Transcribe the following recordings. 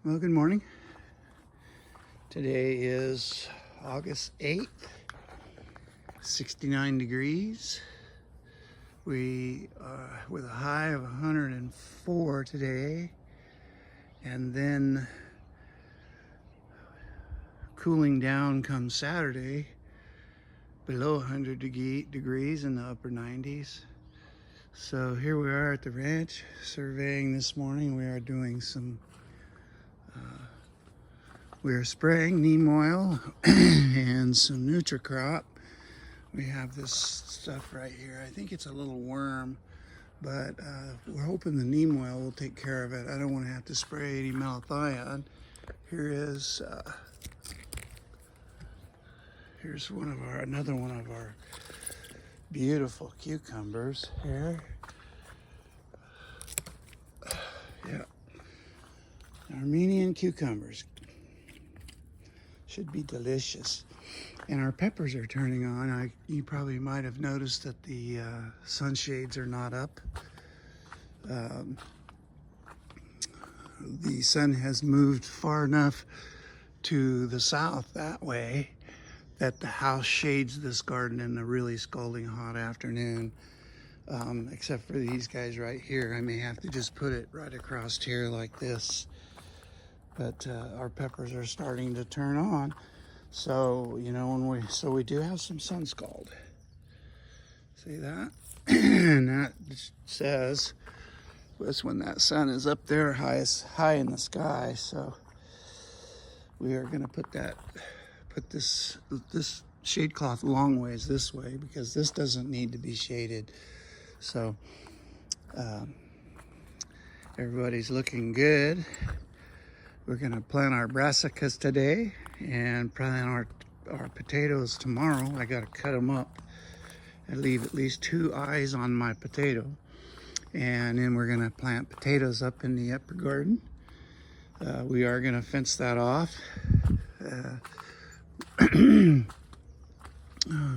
Well, good morning. Today is August 8th, 69 degrees. We are with a high of 104 today, and then cooling down comes Saturday, below 100 degrees in the upper 90s. So here we are at the ranch surveying this morning. We are doing some we are spraying neem oil and some NutriCrop. We have this stuff right here. I think it's a little worm, but we're hoping the neem oil will take care of it. I don't want to have to spray any malathion. Here's another one of our beautiful cucumbers here. Yeah, Armenian cucumbers. Should be delicious. And our peppers are turning on. You probably might have noticed that the sunshades are not up. The sun has moved far enough to the south that way that the house shades this garden in a really scalding hot afternoon. Except for these guys right here. I may have to just put it right across here like this. But our peppers are starting to turn on. So, you know, we do have some sun scald. See that? And that says that's when that sun is up there high in the sky. So we are going to put this shade cloth long ways this way, because this doesn't need to be shaded. So everybody's looking good. We're gonna plant our brassicas today and plant our potatoes tomorrow. I gotta cut them up and leave at least 2 eyes on my potato. And then we're gonna plant potatoes up in the upper garden. We are gonna fence that off.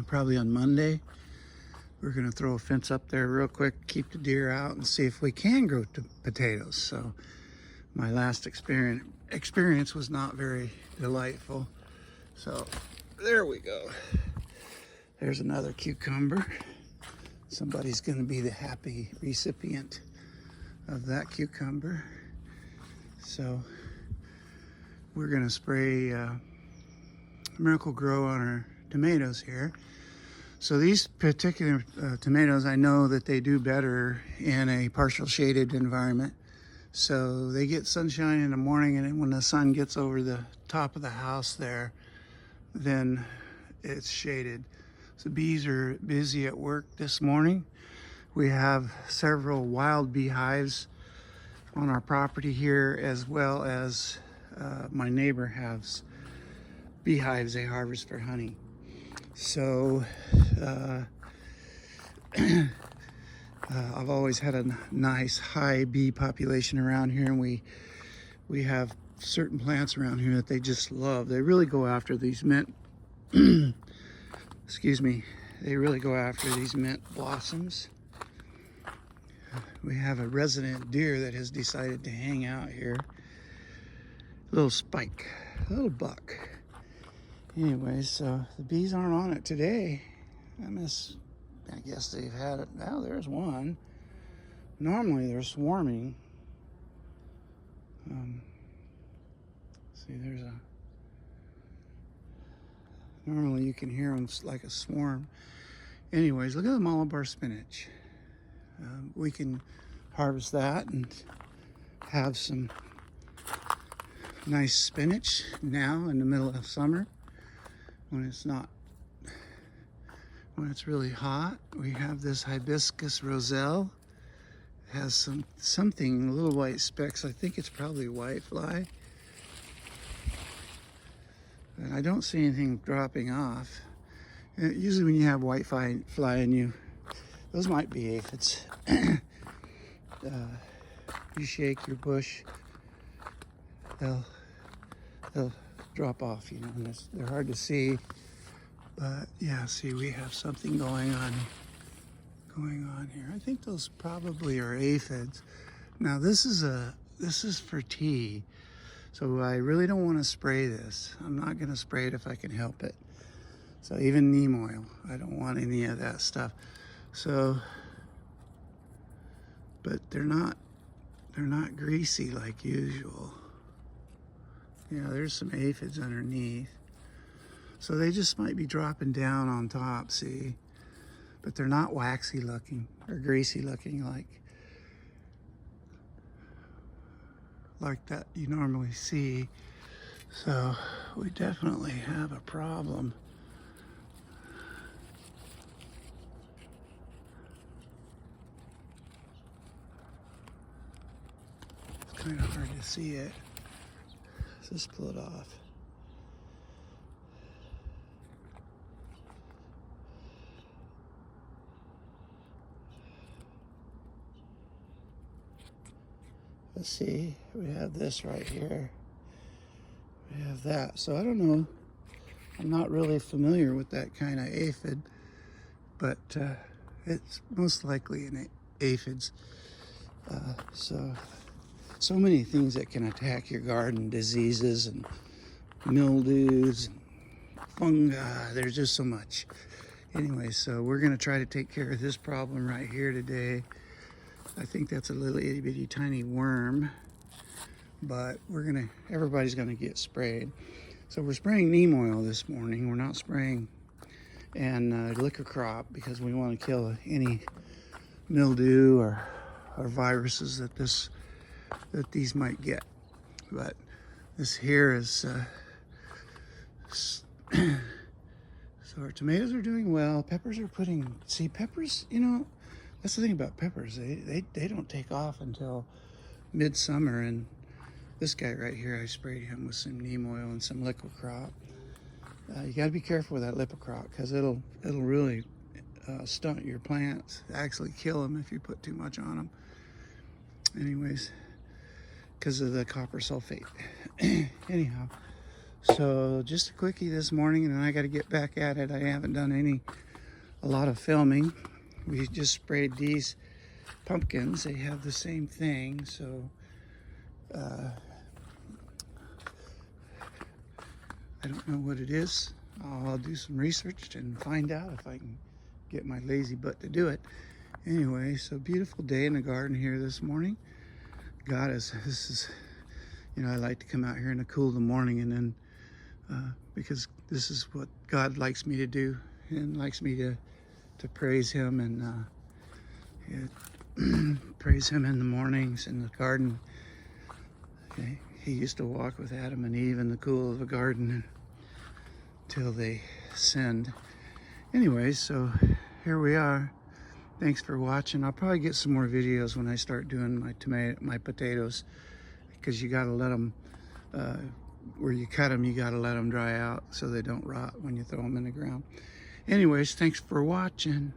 Probably on Monday. We're gonna throw a fence up there real quick, keep the deer out, and see if we can grow potatoes. So my last experience was not very delightful. So there we go. There's another cucumber. Somebody's going to be the happy recipient of that cucumber. So we're going to spray Miracle Grow on our tomatoes here. So these particular tomatoes, I know that they do better in a partial shaded environment. So they get sunshine in the morning, and then when the sun gets over the top of the house there, then it's shaded. So bees are busy at work this morning. We have several wild beehives on our property here, as well as my neighbor has beehives they harvest for honey. So I've always had a nice high bee population around here, and we have certain plants around here that they just love. They really go after these mint excuse me, they really go after these mint blossoms. We have a resident deer that has decided to hang out here. A little spike, a little buck. Anyways, so the bees aren't on it today. I guess they've had it. Now there's one. Normally they're swarming. See, normally you can hear them like a swarm. Anyways, look at the Malabar spinach. We can harvest that and have some nice spinach now in the middle of summer when it's really hot. We have this hibiscus roselle. It has something little white specks. I think it's probably whitefly. And I don't see anything dropping off. Usually when you have whitefly in you, those might be aphids. You shake your bush, they'll drop off, you know, and they're hard to see. But yeah, see, we have something going on here. I think those probably are aphids. Now this is for tea. So I really don't want to spray this. I'm not going to spray it if I can help it. So even neem oil, I don't want any of that stuff. So, but they're not greasy like usual. You know, there's some aphids underneath. So they just might be dropping down on top, see? But they're not waxy looking or greasy looking like that you normally see. So we definitely have a problem. It's kind of hard to see it. Let's just pull it off. Let's see, we have this right here. We have that. So I don't know. I'm not really familiar with that kind of aphid, but it's most likely an aphids. So many things that can attack your garden, diseases and mildews and fungi. There's just so much. Anyway, so we're gonna try to take care of this problem right here today. I think that's a little itty bitty tiny worm, but everybody's gonna get sprayed. So we're spraying neem oil this morning. We're not spraying liquor crop because we want to kill any mildew or viruses that these might get. But this here is so our tomatoes are doing well. Peppers are peppers, you know, that's the thing about peppers. They don't take off until midsummer. And this guy right here, I sprayed him with some neem oil and some liquid crop. You got to be careful with that liquid crop because it'll really stunt your plants, actually kill them if you put too much on them. Anyways, because of the copper sulfate. Anyhow, so just a quickie this morning, and then I got to get back at it. I haven't done a lot of filming. We just sprayed these pumpkins. They have the same thing, so I don't know what it is. I'll do some research and find out if I can get my lazy butt to do it. Anyway, so beautiful day in the garden here this morning. This is, you know, I like to come out here in the cool of the morning, and then because this is what God likes me to do and likes me to praise him and praise him in the mornings in the garden. Okay. He used to walk with Adam and Eve in the cool of the garden until they sinned. Anyway, so here we are. Thanks for watching. I'll probably get some more videos when I start doing my potatoes, because you gotta let them, where you cut them, you gotta let them dry out so they don't rot when you throw them in the ground. Anyways, thanks for watching.